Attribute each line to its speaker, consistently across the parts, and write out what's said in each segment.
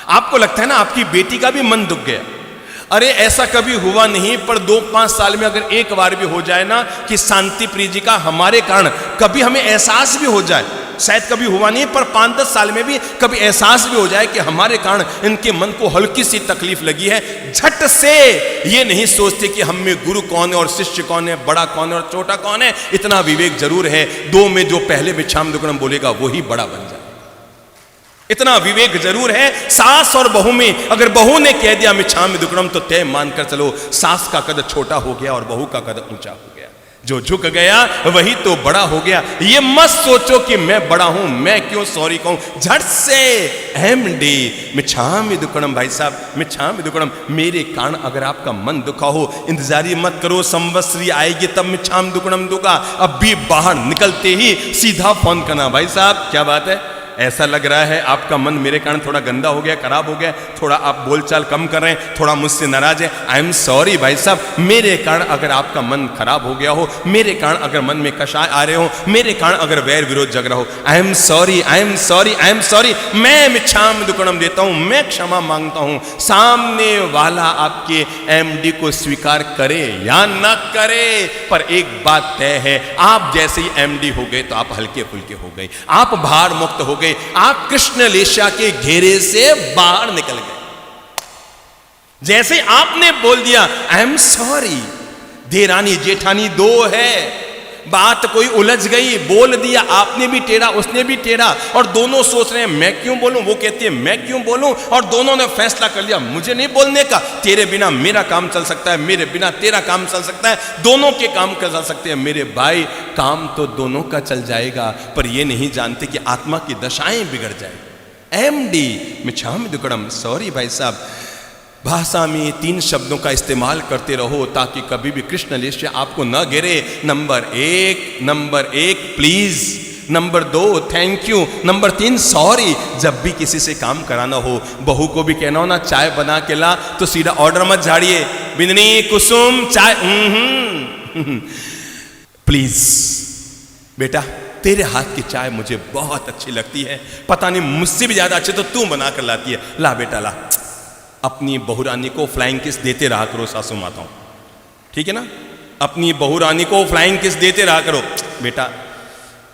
Speaker 1: आपको लगता है ना आपकी बेटी का भी मन दुख गया, अरे ऐसा कभी हुआ नहीं, पर 2-5 साल में अगर एक बार भी हो जाए ना कि शांति प्रिय जी का हमारे कारण कभी हमें एहसास भी हो जाए, शायद कभी हुआ नहीं पर 5-10 साल में भी कभी एहसास भी हो जाए कि हमारे कारण इनके मन को हल्की सी तकलीफ लगी है, झट से ये नहीं सोचते कि हम में गुरु कौन है और शिष्य कौन है, बड़ा कौन है और छोटा कौन है। इतना विवेक जरूर है, 2 में जो पहले मिच्छामि दुक्कडम बोलेगा वही बड़ा बन जाए, इतना विवेक जरूर है। सास और बहू में अगर बहू ने कह दिया मिच्छामि दुक्कडम तो तय मानकर चलो सास का कद छोटा हो गया और बहू का कद ऊंचा हो गया, जो झुक गया वही तो बड़ा हो गया। ये मत सोचो कि मैं बड़ा हूं, मैं क्यों सॉरी कहूं, झट से MD मिच्छामि दुक्कडम, भाई साहब मिच्छामि दुक्कडम। मेरे कारण अगर आपका मन दुखा हो, इंतजार मत करो संवत्सरी आएगी तब मिच्छामि दुक्कडम दूंगा, अब भी बाहर निकलते ही सीधा फोन करना, भाई साहब क्या बात है, ऐसा लग रहा है आपका मन मेरे कारण थोड़ा गंदा हो गया, खराब हो गया, थोड़ा आप बोलचाल कम कर रहे हैं, थोड़ा मुझसे नाराज है, आई एम सॉरी भाई साहब, मेरे कारण अगर आपका मन खराब हो गया हो, मेरे कारण अगर मन में कषाय आ रहे हो, मेरे कारण अगर वैर विरोध जग रहा हो, I am sorry, I am sorry, I am sorry, मैं मिच्छामि दुक्कडम देता हूं, मैं क्षमा मांगता हूं। सामने वाला आपके MD को स्वीकार करे या न करे, पर एक बात तय है, आप जैसे ही MD हो गए तो आप हल्के फुल्के हो गए, आप भार मुक्त हो गए, आप कृष्ण लेशा के घेरे से बाहर निकल गए। जैसे आपने बोल दिया आई एम सॉरी, देरानी जेठानी 2 है, बात कोई उलझ गई, बोल दिया, आपने भी टेढ़ा उसने भी टेढ़ा, और दोनों सोच रहे हैं मैं क्यों बोलूं, वो कहती है मैं क्यों बोलूं, और दोनों ने फैसला कर लिया मुझे नहीं बोलने का, तेरे बिना मेरा काम चल सकता है, मेरे बिना तेरा काम चल सकता है, दोनों के काम चल सकते हैं। मेरे भाई काम तो दोनों का चल जाएगा, पर ये नहीं जानते कि आत्मा की दशाएं बिगड़ जाएगी। MD मिच्छामि दुक्कडम, सॉरी भाई साहब, भाषा में 3 शब्दों का इस्तेमाल करते रहो ताकि कभी भी कृष्ण लेशा आपको न घेरे। Number 1 please, number 2 thank you, number 3 sorry. जब भी किसी से काम कराना हो, बहू को भी कहना हो ना चाय बना के ला, तो सीधा ऑर्डर मत झाड़िए, बिंदनी कुसुम चाय, प्लीज बेटा तेरे हाथ की चाय मुझे बहुत अच्छी लगती है, पता नहीं मुझसे भी ज्यादा अच्छी तो तू बना कर लाती है, ला बेटा ला। अपनी बहुरानी को फ्लाइंग किस देते रहा करो सासू माताओं, ठीक है ना, अपनी बहुरानी को फ्लाइंग किस देते रहा करो। बेटा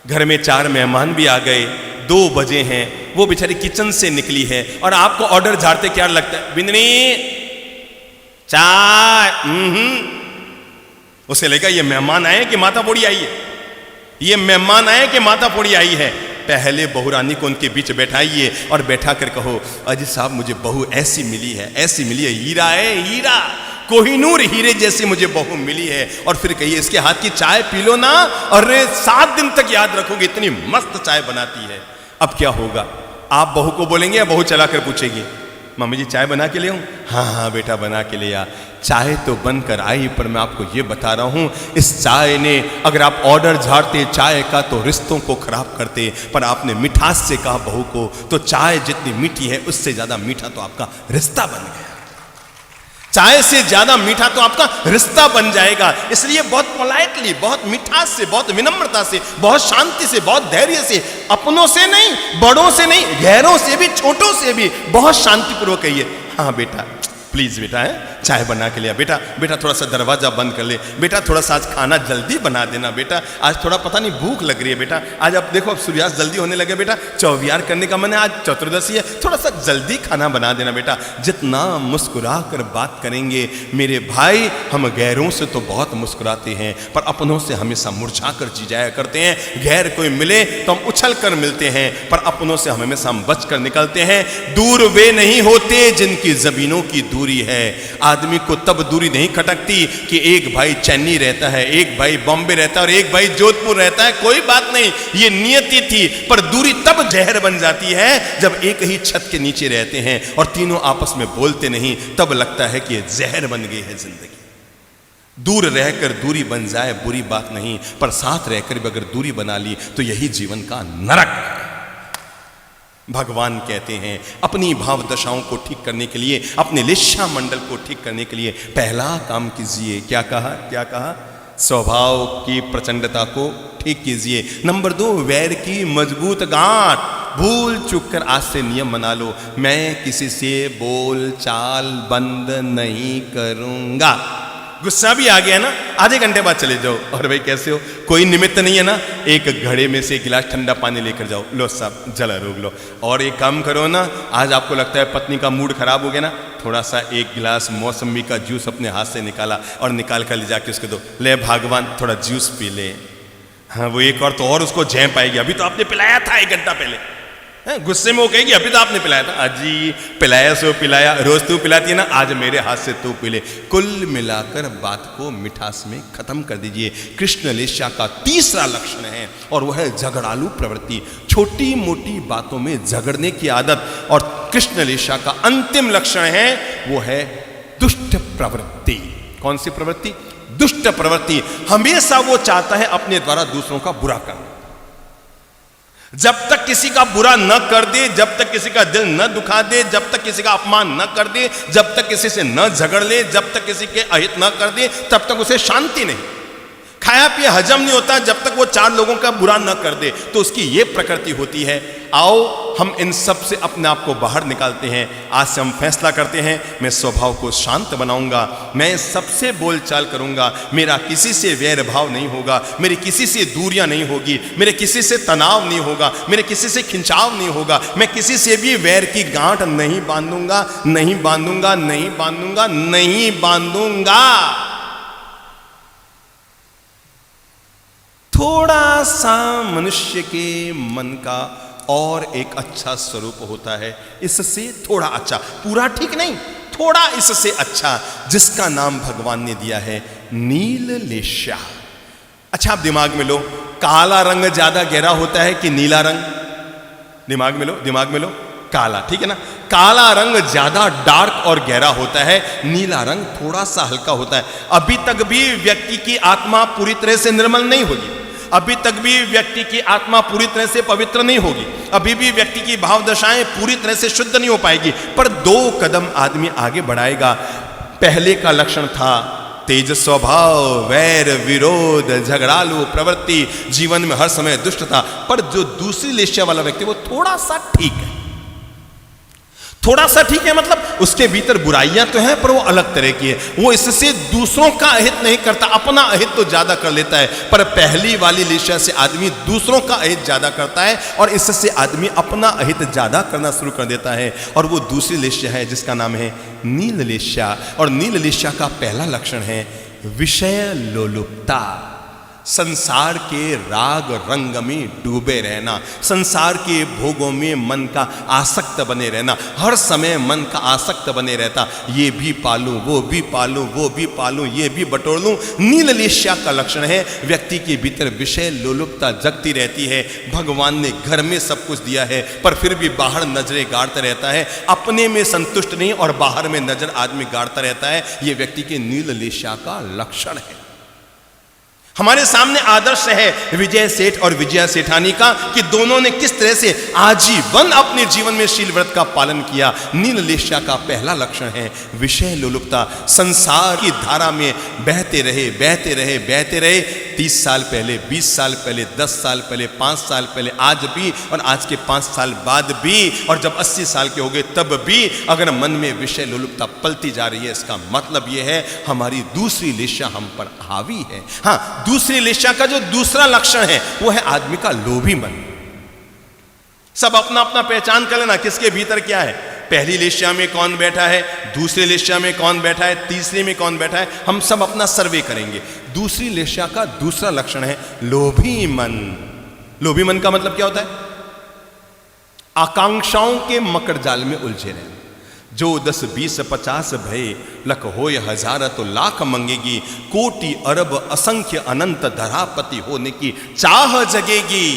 Speaker 1: घर में 4 मेहमान भी आ गए, 2 बजे हैं, वो बेचारी किचन से निकली है और आपको ऑर्डर झाड़ते क्या लगता है, बिंदनी चाय, उसे लगा ये मेहमान आए कि माता पोड़ी आई है, ये मेहमान आए कि माता पोड़ी आई है। पहले बहुरानी को उनके बीच बैठाइए और बैठा कर कहो अजी साहब मुझे बहू ऐसी मिली है, ऐसी मिली है, हीरा है हीरा, कोहिनूर हीरे जैसी मुझे बहू मिली है। और फिर कहिए इसके हाथ की चाय पी लो ना, और 7 दिन तक याद रखोगे इतनी मस्त चाय बनाती है। अब क्या होगा, आप बहू को बोलेंगे या बहू चला कर पूछेगी मम्मी जी चाय बना के ले आऊं? हाँ हाँ बेटा बना के ले आ। चाय तो बनकर आई, पर मैं आपको ये बता रहा हूं इस चाय ने, अगर आप ऑर्डर झाड़ते चाय का तो रिश्तों को खराब करते, पर आपने मिठास से कहा बहू को, तो चाय जितनी मीठी है उससे ज्यादा मीठा तो आपका रिश्ता बन गया, चाय से ज्यादा मीठा तो आपका रिश्ता बन जाएगा। इसलिए बहुत पोलाइटली, बहुत मिठास से, बहुत विनम्रता से, बहुत शांति से, बहुत धैर्य से, अपनों से नहीं, बड़ों से नहीं, गैरों से भी, छोटों से भी बहुत शांतिपूर्वक कहिए हाँ बेटा प्लीज बेटा है चाय बना के लिया, बेटा बेटा थोड़ा सा दरवाजा बंद कर ले, बेटा थोड़ा सा आज खाना जल्दी बना देना, बेटा आज थोड़ा पता नहीं भूख लग रही है, बेटा आज अब देखो अब सूर्यास्त जल्दी होने लगे, बेटा चौवियार करने का मन है, आज चतुर्दशी है, थोड़ा सा जल्दी खाना बना देना बेटा। जितना मुस्कुरा कर बात करेंगे मेरे भाई, हम गैरों से तो बहुत मुस्कुराते हैं पर अपनों से हमेशा मुरझा कर जी जाया करते हैं। गैर कोई मिले तो हम उछल कर मिलते हैं, पर अपनों से हमेशा हम बच कर निकलते हैं। दूर वे नहीं होते जिनकी जमीनों की दूरी है। आदमी को तब दूरी नहीं खटकती कि एक भाई चेन्नई रहता है, एक भाई बॉम्बे रहता है और एक भाई जोधपुर रहता है, कोई बात नहीं, ये नियति थी। पर दूरी तब जहर बन जाती है जब एक ही छत के नीचे रहते हैं और तीनों आपस में बोलते नहीं, तब लगता है कि जहर बन गई है जिंदगी। दूर रहकर दूरी बन जाए बुरी बात नहीं, पर साथ रहकर भी अगर दूरी बना ली तो यही जीवन का नरक है। भगवान कहते हैं अपनी भाव दशाओं को ठीक करने के लिए, अपने लिस्सा मंडल को ठीक करने के लिए पहला काम कीजिए। क्या कहा, क्या कहा? स्वभाव की प्रचंडता को ठीक कीजिए। नंबर 2, वैर की मजबूत गांठ भूल चूक कर आज से नियम बना लो, मैं किसी से बोल चाल बंद नहीं करूंगा। गुस्सा भी आ गया ना, आधे घंटे बाद चले जाओ। और भाई कैसे हो, कोई निमित्त नहीं है ना, एक घड़े में से एक गिलास ठंडा पानी लेकर जाओ, लो साहब जला रोक लो। और एक काम करो ना, आज आपको लगता है पत्नी का मूड खराब हो गया ना, थोड़ा सा एक गिलास मौसमी का जूस अपने हाथ से निकाला और निकाल कर ले जाके उसको दो, ले भगवान थोड़ा जूस पी ले। हाँ वो एक और तो और उसको झेम पाएगी, अभी तो आपने पिलाया था 1 घंटा पहले। गुस्से में वो कहेगी अभी तो आपने पिलाया था। अजी पिलाया सो पिलाया, रोज तू पिलाती है ना, आज मेरे हाथ से तू पी ले। कुल मिलाकर बात को मिठास में खत्म कर दीजिए। कृष्ण लेस्या का तीसरा लक्षण है और वह है झगड़ालू प्रवृत्ति, छोटी मोटी बातों में झगड़ने की आदत। और कृष्ण लेस्या का अंतिम लक्षण है वो है दुष्ट प्रवृत्ति। कौन सी प्रवृत्ति? दुष्ट प्रवृत्ति। हमेशा वो चाहता है अपने द्वारा दूसरों का बुरा करना। जब तक किसी का बुरा न कर दे, जब तक किसी का दिल न दुखा दे, जब तक किसी का अपमान न कर दे, जब तक किसी से न झगड़ ले, जब तक किसी के अहित न कर दे, तब तक उसे शांति नहीं। खाया पिया हजम नहीं होता जब तक वो 4 लोगों का बुरा न कर दे। तो उसकी ये प्रकृति होती है। आओ हम इन सब से अपने आप को बाहर निकालते हैं। आज से हम फैसला करते हैं, मैं स्वभाव को शांत बनाऊंगा, मैं सबसे बोलचाल करूंगा, मेरा किसी से वैर भाव नहीं होगा, मेरी किसी से दूरियां नहीं होगी, मेरे किसी से तनाव नहीं होगा, मेरे किसी से खिंचाव नहीं होगा, मैं किसी से भी वैर की गांठ नहीं बांधूंगा, नहीं बांधूंगा, नहीं बांधूंगा, नहीं बांधूंगा। थोड़ा सा मनुष्य के मन का और एक अच्छा स्वरूप होता है, इससे थोड़ा अच्छा, पूरा ठीक नहीं, थोड़ा इससे अच्छा, जिसका नाम भगवान ने दिया है नीललेशा। अच्छा आप दिमाग में लो, काला रंग ज्यादा गहरा होता है कि नीला रंग? दिमाग में लो, दिमाग में लो, काला, ठीक है ना। काला रंग ज्यादा डार्क और गहरा होता है, नीला रंग थोड़ा सा हल्का होता है। अभी तक भी व्यक्ति की आत्मा पूरी तरह से निर्मल नहीं होगी, अभी तक भी व्यक्ति की आत्मा पूरी तरह से पवित्र नहीं होगी, अभी भी व्यक्ति की भाव दशाएं पूरी तरह से शुद्ध नहीं हो पाएगी, पर 2 कदम आदमी आगे बढ़ाएगा। पहले का लक्षण था तेज स्वभाव, वैर विरोध, झगड़ालू प्रवृत्ति, जीवन में हर समय दुष्टता। पर जो दूसरी लेस्या वाला व्यक्ति वो थोड़ा सा ठीक है, थोड़ा सा ठीक है, मतलब उसके भीतर बुराइयां तो हैं पर वो अलग तरह की है। वो इससे दूसरों का अहित नहीं करता, अपना अहित तो ज्यादा कर लेता है। पर पहली वाली लेस्या से आदमी दूसरों का अहित ज्यादा करता है और इससे आदमी अपना अहित ज्यादा करना शुरू कर देता है। और वो दूसरी लेस्या है जिसका नाम है नीललेस्या। और नीललेस्या का पहला लक्षण है विषय लोलुपता, संसार के राग रंग में डूबे रहना, संसार के भोगों में मन का आसक्त बने रहना, हर समय मन का आसक्त बने रहता, ये भी पालूं, वो भी पालूं, वो भी पालूं, ये भी बटोर लूं। नीललेस्या का लक्षण है व्यक्ति के भीतर विषय लोलुपता जगती रहती है। भगवान ने घर में सब कुछ दिया है पर फिर भी बाहर नजरें गाड़ता रहता है, अपने में संतुष्ट नहीं और बाहर में नजर आदमी गाड़ता रहता है। ये व्यक्ति के नीललेस्या का लक्षण है। हमारे सामने आदर्श है विजय सेठ और विजया सेठानी का कि दोनों ने किस तरह से आजीवन अपने जीवन में शील व्रत का पालन किया। नीललेस्या का पहला लक्षण है विषय लोलुपता, संसार की धारा में बहते रहे, बहते रहे, बहते रहे। 30 साल पहले, 20 साल पहले, 10 साल पहले, 5 साल पहले, आज भी और आज के 5 साल बाद भी, और जब 80 साल के हो गए तब भी अगर मन में विषय लोलुपता पलती जा रही है, इसका मतलब यह है हमारी दूसरी लेस्या हम पर हावी है। हाँ, दूसरी लेस्या का जो दूसरा लक्षण है वो है आदमी का लोभी मन। सब अपना अपना पहचान कर लेना किसके भीतर क्या है। पहली लेस्या में कौन बैठा है, दूसरी लेस्या में कौन बैठा है, तीसरी में कौन बैठा है, हम सब अपना सर्वे करेंगे। दूसरी लेस्या का दूसरा लक्षण है लोभी मन। लोभी मन का मतलब क्या होता है? आकांक्षाओं के मकर जाल में उलझे रहना। जो 10 20 50 भय लख होय हजार तो लाख मंगेगी, कोटि अरब असंख्य अनंत धरापति होने की चाह जगेगी।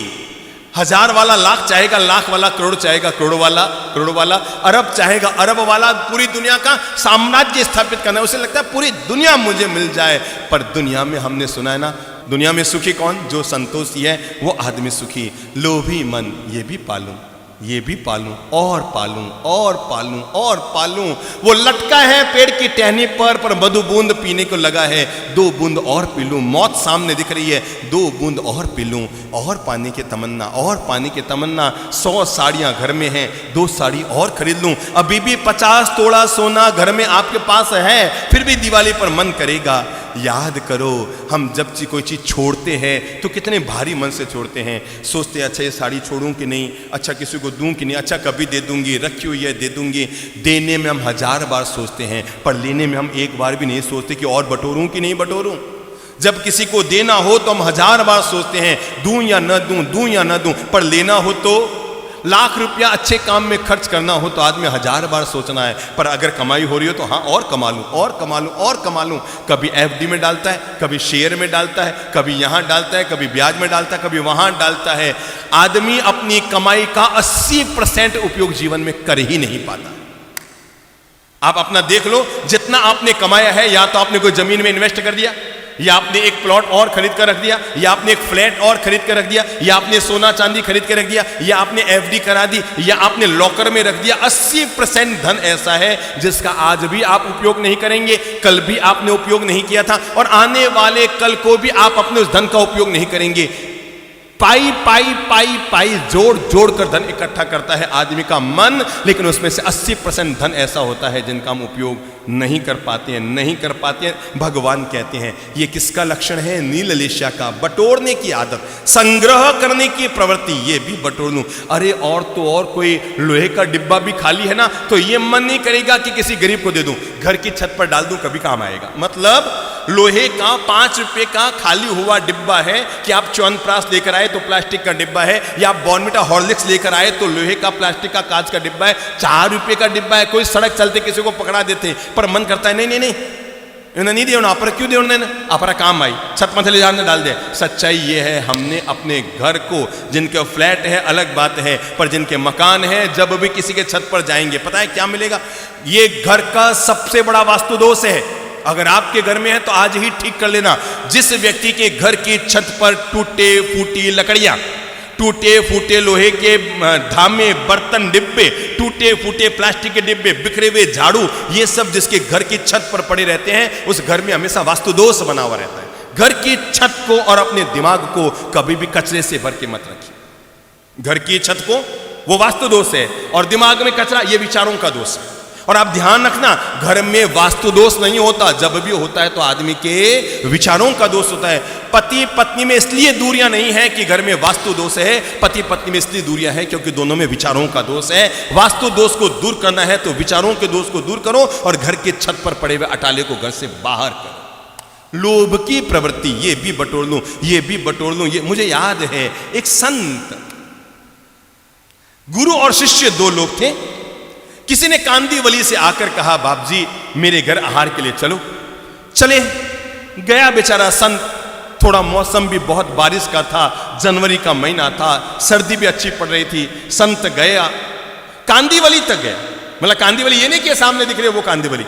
Speaker 1: 1000 वाला लाख चाहेगा, लाख वाला करोड़ चाहेगा, करोड़ वाला करोड़ वाला अरब चाहेगा, अरब वाला पूरी दुनिया का साम्राज्य स्थापित करना है। उसे लगता है पूरी दुनिया मुझे मिल जाए। पर दुनिया में हमने सुना है ना, दुनिया में सुखी कौन? जो संतोषी है वो आदमी सुखी। लोभी मन, ये भी पालूं, ये भी पालूं और पालूं और पालूं और पालूं। वो लटका है पेड़ की टहनी पर मधु बूंद पीने को लगा है, 2 बूंद और पी लूं। मौत सामने दिख रही है, 2 बूंद और पी लूं। और पानी की तमन्ना, और पानी की तमन्ना। 100 साड़ियां घर में हैं, 2 साड़ी और खरीद लूं। अभी भी 50 तोला सोना घर में आपके पास है, फिर भी दिवाली पर मन करेगा। याद करो, हम जब कोई चीज़ छोड़ते हैं तो कितने भारी मन से छोड़ते हैं। सोचते हैं अच्छा ये साड़ी छोड़ूं कि नहीं, अच्छा किसी को दूं कि नहीं, अच्छा कभी दे दूंगी, रखी हुई है दे दूंगी। देने में हम 1000 बार सोचते हैं, पर लेने में हम एक बार भी नहीं सोचते कि और बटोरूं कि नहीं बटोरूं। जब किसी को देना हो तो हम 1000 बार सोचते हैं, दूं या न दूं, दूं या न दूं। पर लेना हो तो लाख रुपया अच्छे काम में खर्च करना हो तो आदमी 1000 बार सोचना है। पर अगर कमाई हो रही हो तो हाँ और कमा लूं और कमा लूं और कमा लूं। कभी एफडी में डालता है, कभी शेयर में डालता है, कभी यहां डालता है, कभी ब्याज में डालता है, कभी वहां डालता है। आदमी अपनी कमाई का 80% उपयोग जीवन में कर ही नहीं पाता। आप अपना देख लो, जितना आपने कमाया है, या तो आपने कोई जमीन में इन्वेस्ट कर दिया, या आपने एक प्लॉट और खरीद कर रख दिया, या आपने एक फ्लैट और खरीद कर रख दिया, या आपने सोना चांदी खरीद कर रख दिया, या आपने एफडी करा दी, या आपने लॉकर में रख दिया। 80% धन ऐसा है जिसका आज भी आप उपयोग नहीं करेंगे, कल भी आपने उपयोग नहीं किया था, और आने वाले कल को भी आप अपने उस धन का उपयोग नहीं करेंगे। पाई पाई पाई पाई जोड़ जोड़ कर धन इकट्ठा करता है आदमी का मन, लेकिन उसमें से 80% धन ऐसा होता है जिनका हम उपयोग नहीं कर पाते हैं, नहीं कर पाते हैं। भगवान कहते हैं ये किसका लक्षण है? नीललेशा का। बटोरने की आदत, संग्रह करने की प्रवृत्ति, ये भी बटोर लूं। अरे और तो और कोई लोहे का डिब्बा भी खाली है ना, तो ये मन नहीं करेगा कि किसी गरीब को दे दूं, घर की छत पर डाल दूं, कभी काम आएगा। मतलब लोहे का 5 रुपए का खाली हुआ डिब्बा है कि आप च्यवनप्राश लेकर आए तो प्लास्टिक का डिब्बा है, या आप बॉर्नविटा हॉर्लिक्स लेकर आए तो लोहे का, प्लास्टिक का, कांच का डिब्बा है। 4 रुपए का डिब्बा है, कोई सड़क चलते किसी को पकड़ा देते, पर मन करता है नहीं नहीं नहीं इन्हें नहीं दिया, आप क्यों दे, अपरा काम आई, छत मथे ले जाने डाल दे। सच्चाई ये है, हमने अपने घर को, जिनके फ्लैट है अलग बात है, पर जिनके मकान है, जब भी किसी के छत पर जाएंगे पता है क्या मिलेगा? ये घर का सबसे बड़ा वास्तु दोष है। अगर आपके घर में है तो आज ही ठीक कर लेना। जिस व्यक्ति के घर की छत पर टूटे फूटी लकड़ियां, टूटे फूटे लोहे के धामे, बर्तन, डिब्बे, टूटे फूटे प्लास्टिक के डिब्बे, बिखरे हुए झाड़ू, ये सब जिसके घर की छत पर पड़े रहते हैं, उस घर में हमेशा वास्तु दोष बना हुआ रहता है। घर की छत को और अपने दिमाग को कभी भी कचरे से भर के मत रखिए। घर की छत को वो वास्तु दोष है, और दिमाग में कचरा ये विचारों का दोष है। और आप ध्यान रखना, घर में वास्तु दोष नहीं होता, जब भी होता है तो आदमी के विचारों का दोष होता है। पति पत्नी में इसलिए दूरियां नहीं है कि घर में वास्तु दोष है, पति पत्नी में इसलिए दूरियां है क्योंकि दोनों में विचारों का दोष है। वास्तु दोष को दूर करना है तो विचारों के दोष को दूर करो, और घर के छत पर पड़े हुए अटाले को घर से बाहर करो। लोभ की प्रवृत्ति, ये भी बटोर लूं, ये भी बटोर लूं। ये मुझे याद है, एक संत, गुरु और शिष्य 2 लोग थे। किसी ने कांदीवली से आकर कहा, बाप जी मेरे घर आहार के लिए चलो। चले गया बेचारा संत। थोड़ा मौसम भी बहुत बारिश का था, जनवरी का महीना था, सर्दी भी अच्छी पड़ रही थी। संत गया, कांदीवली तक गया। मतलब कांदीवली ये नहीं कि सामने दिख रही है वो कांदीवली,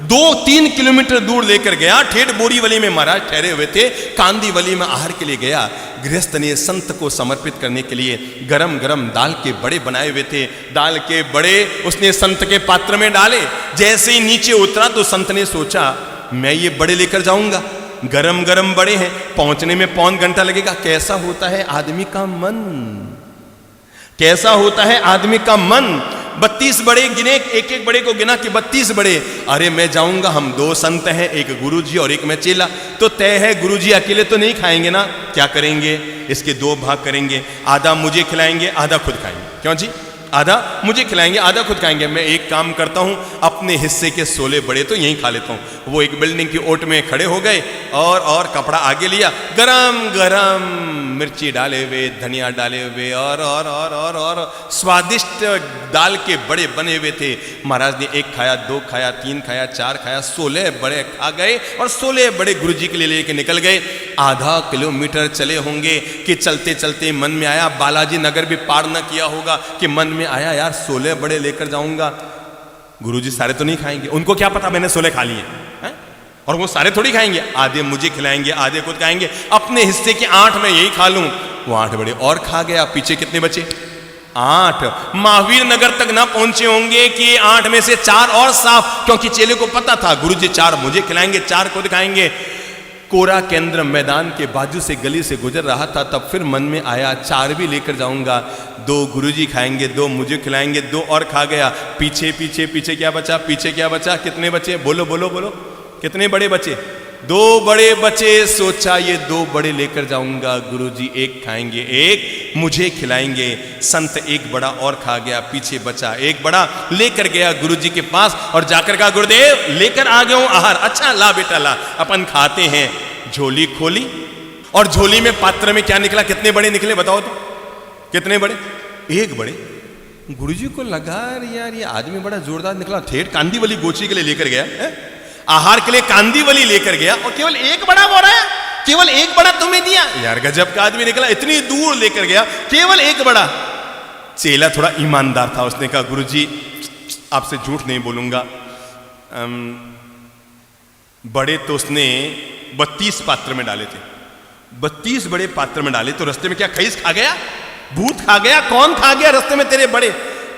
Speaker 1: 2-3 किलोमीटर दूर लेकर गया। ठेठ बोरीवली में महाराज ठहरे हुए थे, कांदीवली में आहार के लिए गया। गृहस्थ ने संत को समर्पित करने के लिए गरम गरम दाल के बड़े बनाए हुए थे। दाल के बड़े उसने संत के पात्र में डाले। जैसे ही नीचे उतरा तो संत ने सोचा मैं ये बड़े लेकर जाऊंगा, गरम गरम बड़े हैं, पहुंचने में 1.25 घंटा लगेगा। कैसा होता है आदमी का मन, कैसा होता है आदमी का मन। 32 बड़े गिने, एक एक बड़े को गिना कि 32 बड़े। अरे मैं जाऊंगा, हम 2 संत हैं, एक गुरुजी और एक मैं चेला, तो तय है गुरुजी अकेले तो नहीं खाएंगे ना, क्या करेंगे, इसके 2 भाग करेंगे, आधा मुझे खिलाएंगे, आधा खुद खाएंगे। क्यों जी? आधा मुझे खिलाएंगे, आधा खुद खाएंगे। मैं एक काम करता हूं, अपने हिस्से के 16 बड़े तो यहीं खा लेता हूं। वो एक बिल्डिंग की ओट में खड़े हो गए और कपड़ा आगे लिया, गरम गरम मिर्ची डाले हुए, धनिया डाले हुए और स्वादिष्ट दाल के बड़े बने हुए थे। महाराज ने 1 खाया, 2 खाया, 3 खाया, 4 खाया, 16 बड़े खा गए और 16 बड़े गुरुजी के लिए लेके निकल गए। आधा किलोमीटर चले होंगे कि चलते चलते मन में आया, बालाजी नगर भी पार न किया होगा कि मन में आया यार 16 बड़े लेकर जाऊंगा, गुरुजी सारे तो नहीं खाएंगे, उनको क्या पता मैंने 16 खा लिए हैं, और वो सारे थोड़ी खाएंगे, आधे मुझे खिलाएंगे, आधे खुद खाएंगे, अपने हिस्से के 8 मैं यही खा लूं। वो 8 बड़े और खा गया। पीछे कितने बचे? 8। महावीर नगर तक ना पहुंचे होंगे कि 8 में से 4 और साफ, क्योंकि चेले को पता था गुरुजी 4 मुझे खिलाएंगे, 4 को दिखाएंगे। कोरा केंद्र मैदान के बाजू से गली से गुजर रहा था, तब फिर मन में आया 4 भी लेकर जाऊंगा, 2 गुरुजी खाएंगे, 2 मुझे खिलाएंगे, 2 और खा गया। पीछे पीछे पीछे क्या बचा, पीछे क्या बचा, कितने बचे, बोलो बोलो बोलो, कितने बड़े बचे, 2 बड़े बचे। सोचा ये 2 बड़े लेकर जाऊंगा, गुरुजी 1 खाएंगे, 1 मुझे खिलाएंगे। संत 1 बड़ा और खा गया, पीछे बचा 1 बड़ा, लेकर गया गुरुजी के पास और जाकर कहा गुरुदेव लेकर आ गया हूं आहार। अच्छा ला बेटा ला, अपन खाते हैं। झोली खोली और झोली में पात्र में क्या निकला, कितने बड़े निकले बताओ तो, कितने बड़े, 1 बड़े। गुरुजी को लगा यार ये आदमी बड़ा जोरदार निकला, ठेठ कांदीवली गोची के लिए लेकर गया है? आहार के लिए कांदीवली लेकर गया और केवल 1 बड़ा बोल रहा है, केवल 1 बड़ा तुम्हें दिया। यार गजब का आदमी निकला, इतनी दूर लेकर गया, केवल 1 बड़ा। चेला थोड़ा ईमानदार था, उसने कहा गुरुजी आपसे झूठ नहीं बोलूंगा, बड़े तो उसने 32 पात्र में डाले थे, 32 बड़े पात्र में डाले, तो रास्ते में क्या खईस खा गया, भूत खा गया, कौन खा गया रास्ते में तेरे बड़े?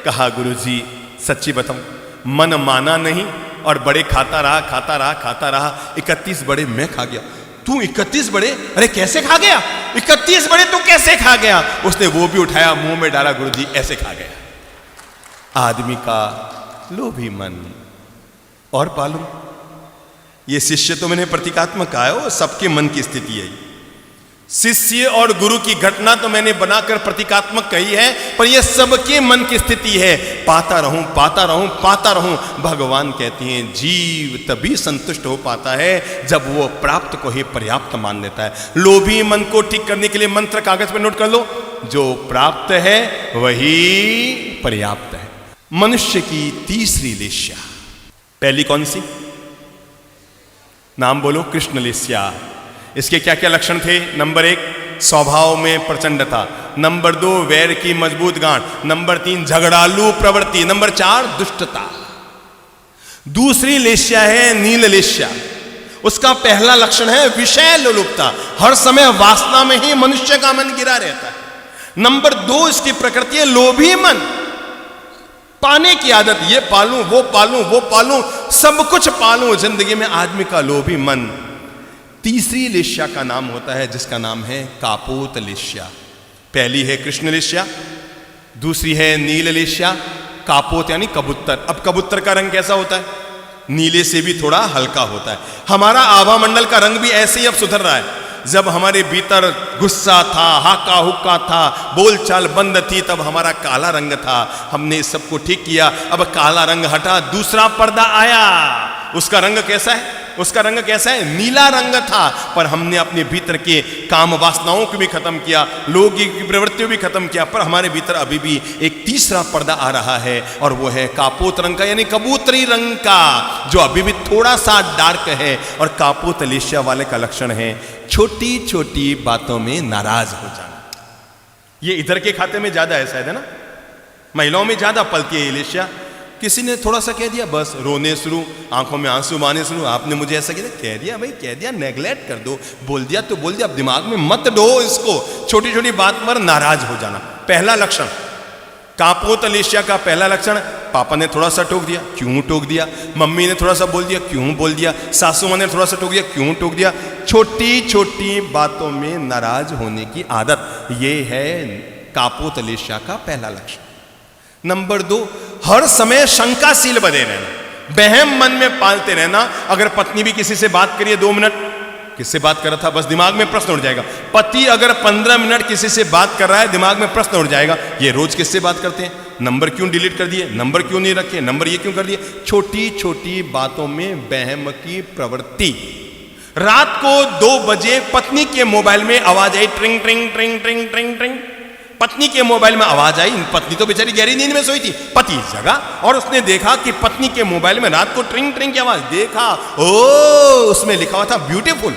Speaker 1: कहा गुरुजी सच्ची बताऊं, मन माना नहीं और बड़े खाता रहा खाता रहा खाता रहा, 31 बड़े मैं खा गया। तू 31 बड़े, अरे कैसे खा गया, 31 बड़े तू कैसे खा गया? उसने वो भी उठाया मुंह में डाला, गुरुजी ऐसे खा गया। आदमी का लोभी मन। और पालू ये शिष्य तो मैंने प्रतीकात्मक कहा है, सबके मन की स्थिति है। शिष्य और गुरु की घटना तो मैंने बनाकर प्रतीकात्मक कही है, पर यह सबके मन की स्थिति है। पाता रहूं पाता रहूं पाता रहूं। भगवान कहते हैं जीव तभी संतुष्ट हो पाता है जब वो प्राप्त को ही पर्याप्त मान लेता है। लोभी मन को ठीक करने के लिए मंत्र कागज पर नोट कर लो, जो प्राप्त है वही पर्याप्त है। मनुष्य की तीसरी लेस्या, पहली कौन सी, नाम बोलो, कृष्ण लेस्या। इसके क्या क्या लक्षण थे? नंबर 1 स्वभाव में प्रचंडता, नंबर 2 वैर की मजबूत गांठ, नंबर 3 झगड़ालू प्रवृत्ति, नंबर 4 दुष्टता। दूसरी लेस्या है नील लेस्या। उसका पहला लक्षण है विषय लोलुपता, हर समय वासना में ही मनुष्य का मन गिरा रहता है। नंबर 2 इसकी प्रकृति है लोभी मन, पाने की आदत, ये पालूं वो पालूं वो पालूं, सब कुछ पालूं, जिंदगी में आदमी का लोभी मन। तीसरी लेस्या का नाम होता है जिसका नाम है कापोत लेस्या। पहली है कृष्ण लेस्या, दूसरी है नील लेस्या। कापोत यानी कबूतर। अब कबूतर का रंग कैसा होता है? नीले से भी थोड़ा हल्का होता है। हमारा आभा मंडल का रंग भी ऐसे ही अब सुधर रहा है। जब हमारे भीतर गुस्सा था, हाका हुक्का था, बोलचाल बंद थी, तब हमारा काला रंग था। हमने सबको ठीक किया, अब काला रंग हटा, दूसरा पर्दा आया। उसका रंग कैसा है? उसका रंग कैसा है? नीला रंग था। पर हमने अपने भीतर के काम वासनाओं को भी खत्म किया, लोगों की प्रवृत्तियों भी खत्म किया, पर हमारे भीतर अभी भी एक तीसरा पर्दा आ रहा है, और वो है कापोत रंग का, यानी कबूतरी रंग का, जो अभी भी थोड़ा सा डार्क है। और कापोत लेस्या वाले का लक्षण है छोटी छोटी बातों में नाराज हो जाना। ये इधर के खाते में ज्यादा है शायद, है ना, महिलाओं में ज्यादा पलती है ये लेस्या। किसी ने थोड़ा सा कह दिया, बस रोने शुरू, आंखों में आंसू आने शुरू। आपने मुझे ऐसा कह दिया भाई, कह दिया, नेगलेक्ट कर दो, बोल दिया तो बोल दिया, अब दिमाग में मत डो इसको, छोटी छोटी बात पर नाराज हो जाना। पहला लक्षण कापोत लेस्या का पहला लक्षण, पापा ने थोड़ा सा टोक दिया, क्यों टोक दिया? मम्मी ने थोड़ा सा बोल दिया, क्यों बोल दिया? सासू माँ ने थोड़ा सा टोक दिया, क्यों टोक दिया? छोटी छोटी बातों में नाराज होने की आदत, ये है कापोत लेस्या का पहला लक्षण। नंबर 2, हर समय शंकाशील बने रहना, बहम मन में पालते रहना। अगर पत्नी भी किसी से बात करिए 2 मिनट, किससे बात कर रहा था, बस दिमाग में प्रश्न उठ जाएगा। पति अगर 15 मिनट किसी से बात कर रहा है, दिमाग में प्रश्न उठ जाएगा, ये रोज किससे बात करते हैं, नंबर क्यों डिलीट कर दिए, नंबर क्यों नहीं रखे, नंबर ये क्यों कर दिए। छोटी छोटी बातों में बहम की प्रवृत्ति। रात को 2 बजे पत्नी के मोबाइल में आवाज आई, ट्रिंग ट्रिंग ट्रिंग ट्रिंग ट्रिंग ट्रिंग। पत्नी के मोबाइल में आवाज आई, पत्नी तो बेचारी गहरी नींद में सोई थी, पति जगा और उसने देखा कि पत्नी के मोबाइल में रात को ट्रिंग ट्रिंग की आवाज। देखा, ओ उसमें लिखा हुआ था ब्यूटीफुल।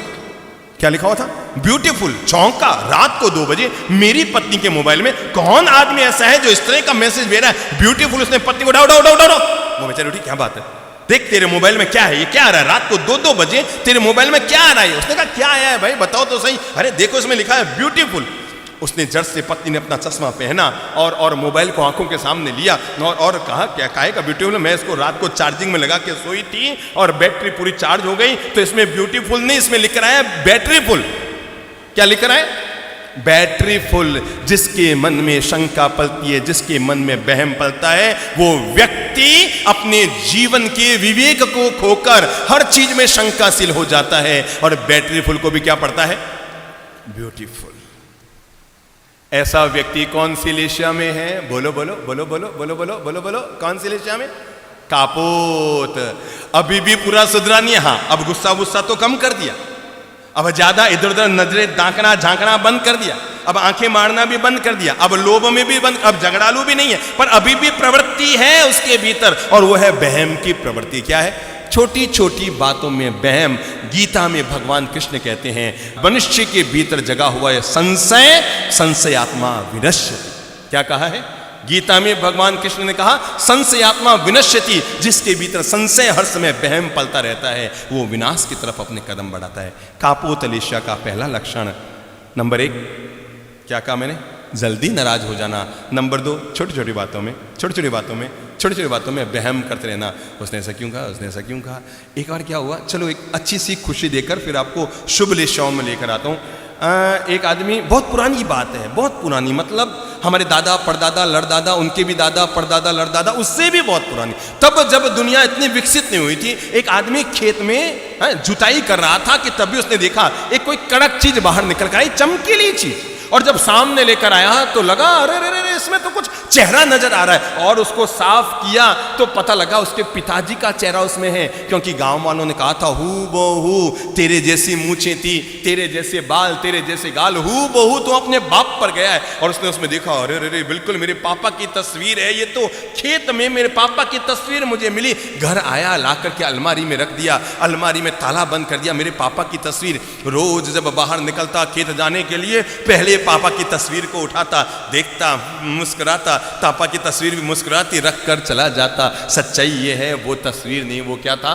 Speaker 1: क्या लिखा हुआ था? ब्यूटीफुल। चौंका, रात को 2 बजे मेरी पत्नी के मोबाइल में कौन आदमी ऐसा है जो इस तरह का मैसेज दे रहा है, ब्यूटीफुल। उसने पत्नी को डाउ, वो बेचारी उठी, क्या बात है, देख तेरे मोबाइल में क्या है, ये क्या आ रहा है, रात को 2-2 बजे तेरे मोबाइल में क्या आ रहा है? उसने कहा क्या आया है भाई, बताओ तो सही। अरे देखो इसमें लिखा है ब्यूटीफुल। उसने जट से पत्नी ने अपना चश्मा पहना और मोबाइल को आंखों के सामने लिया और कहा क्या कहेगा ब्यूटीफुल, मैं इसको रात को चार्जिंग में लगा के सोई थी और बैटरी पूरी चार्ज हो गई, तो इसमें ब्यूटीफुल नहीं, इसमें लिख रहा है बैटरी फुल। क्या लिख रहा है? Battery full. जिसके मन में शंका पलती है, जिसके मन में वहम पलता है, वो व्यक्ति अपने जीवन के विवेक को खोकर हर चीज में शंकाशील हो जाता है। और बैटरी फुल को भी क्या पड़ता है? ब्यूटीफुल। ऐसा व्यक्ति कौन सी लेशिया में है? बोलो बोलो बोलो बोलो बोलो बोलो बोलो बोलो, कौन सी लेशिया में? कापोत। अभी भी पूरा सुधरा नहीं है। हाँ, अब गुस्सा गुस्सा तो कम कर दिया, अब ज्यादा इधर उधर नजरें दांकना झांकना बंद कर दिया, अब आंखें मारना भी बंद कर दिया, अब लोभ में भी बंद, अब झगड़ालू भी नहीं है, पर अभी भी प्रवृत्ति है उसके भीतर, और वो है वहम की प्रवृत्ति। क्या है? छोटी छोटी बातों में वहम। गीता में भगवान कृष्ण कहते हैं मनुष्य के भीतर जगा हुआ है संशय, संशयात्मा विनश्यति। क्या कहा है गीता में? भगवान कृष्ण ने कहा संशयात्मा विनश्यति। जिसके भीतर संशय हर समय वहम पलता रहता है, वो विनाश की तरफ अपने कदम बढ़ाता है। कापोत लेशिया का पहला लक्षण, नंबर 1 क्या कहा मैंने? जल्दी नाराज हो जाना। नंबर 2 छोटी छोटी बातों में वहम करते रहना। उसने ऐसा क्यों कहा, उसने ऐसा क्यों कहा। एक बार क्या हुआ, चलो एक अच्छी सी खुशी देकर फिर आपको शुभ लेशियाओं में लेकर आता हूँ। एक आदमी, बहुत पुरानी बात है, बहुत पुरानी, मतलब हमारे दादा परदादा लड़दादा, उनके भी दादा परदादा लड़दादा, उससे भी बहुत पुरानी, तब जब दुनिया इतनी विकसित नहीं हुई थी। एक आदमी खेत में जुताई कर रहा था कि तभी उसने देखा एक कोई कड़क चीज बाहर निकल कर आई, चमकीली चीज, और जब सामने लेकर आया तो लगा अरे अरे अरे इसमें तो कुछ चेहरा नजर आ रहा है, और उसको साफ किया तो पता लगा उसके पिताजी का चेहरा उसमें है, क्योंकि गांव वालों ने कहा था हू बहू तेरे जैसी मूछें थी, तेरे जैसे बाल, तेरे जैसे गाल, हू बहू तो अपने बाप पर गया है। और उसने उसमें देखा अरे अरे बिल्कुल मेरे पापा की तस्वीर है, ये तो खेत में मेरे पापा की तस्वीर मुझे मिली। घर आया, ला करके अलमारी में रख दिया, अलमारी में ताला बंद कर दिया, मेरे पापा की तस्वीर। रोज जब बाहर निकलता खेत जाने के लिए पहले पापा की तस्वीर को उठाता, देखता, मुस्कुराता, पापा की तस्वीर भी मुस्कुराती, रख कर चला जाता। सच्चाई ये है वो तस्वीर नहीं, वो क्या था?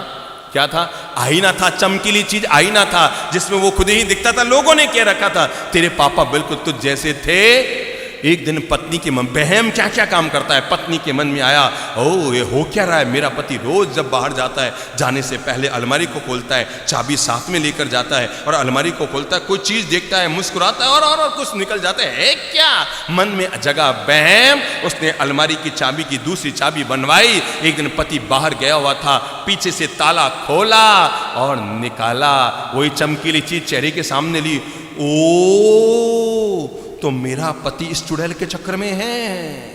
Speaker 1: क्या था? आईना था, चमकीली चीज आईना था, जिसमें वो खुद ही दिखता था। लोगों ने कह रखा था तेरे पापा बिल्कुल तुझ जैसे थे। एक दिन पत्नी के मन, बहम क्या क्या काम करता है, पत्नी के मन में आया ओ ये हो क्या रहा है, मेरा पति रोज जब बाहर जाता है जाने से पहले अलमारी को खोलता है, चाबी साथ में लेकर जाता है और अलमारी को खोलता है, कोई चीज देखता है, मुस्कुराता है और कुछ निकल जाता है क्या? मन में जगह बहम। उसने अलमारी की चाबी की दूसरी चाबी बनवाई। एक दिन पति बाहर गया हुआ था, पीछे से ताला खोला और निकाला, वही चमकीली चीज चेहरे के सामने ली। ओ तो मेरा पति इस चुड़ैल के चक्कर में है।